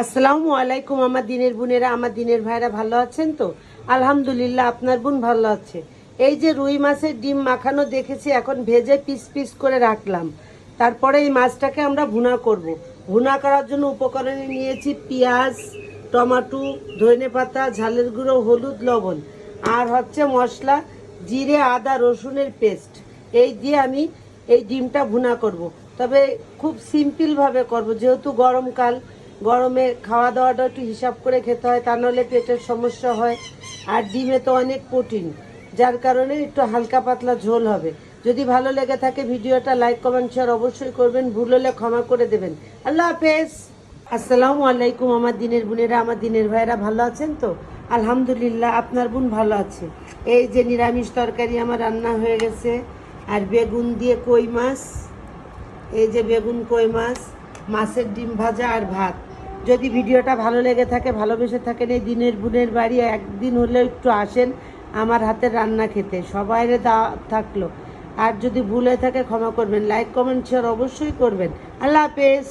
আসসালামু আলাইকুম আমার দিনের বোনেরা, আমার দিনের ভাইরা ভালো আছেন তো? আলহামদুলিল্লাহ, আপনার বোন ভালো আছে। এই যে রুই মাছের ডিম মাখানো দেখেছি, এখন ভেজে পিস পিস করে রাখলাম। তারপরে এই মাছটাকে আমরা ভুনা করব। ভুনা করার জন্য উপকরণে নিয়েছি পেঁয়াজ, টমেটো, ধনেপাতা, ঝালের গুঁড়ো, হলুদ, লবণ, আর হচ্ছে মশলা জিরে, আদা, রসুনের পেস্ট। এই দিয়ে আমি এই ডিমটা ভুনা করব। তবে খুব সিম্পলভাবে করব, যেহেতু গরমকাল, গরমে খাওয়া দাওয়াটা একটু হিসাব করে খেতে হয়, তা নাহলে পেটের সমস্যা হয়। আর ডিমে তো অনেক প্রোটিন, যার কারণে একটু হালকা পাতলা ঝোল হবে। যদি ভালো লেগে থাকে ভিডিওটা লাইক কমেন্ট শেয়ার অবশ্যই করবেন, ভুল হলে ক্ষমা করে দেবেন। আল্লাহ হাফেজ। আসসালামু আলাইকুম আমার দিনের বোনেরা, আমার দিনের ভাইয়েরা ভালো আছেন তো? আলহামদুলিল্লাহ, আপনার বোন ভালো আছে। এই যে নিরামিষ তরকারি আমার রান্না হয়ে গেছে, আর বেগুন দিয়ে কই মাছ, এই যে বেগুন কই মাছ, মাছের ডিম ভাজা আর ভাত। যদি ভিডিওটা ভালো লেগে থাকে, ভালোবেসে থাকেন, এই দিনের বোনের বাড়ি একদিন হলেও একটু আসেন আমার হাতের রান্না খেতে। সবাইরে দাওয়াত থাকলো। আর যদি ভুল হয়ে থাকে ক্ষমা করবেন, লাইক কমেন্ট শেয়ার অবশ্যই করবেন। আল্লাহ হাফেজ।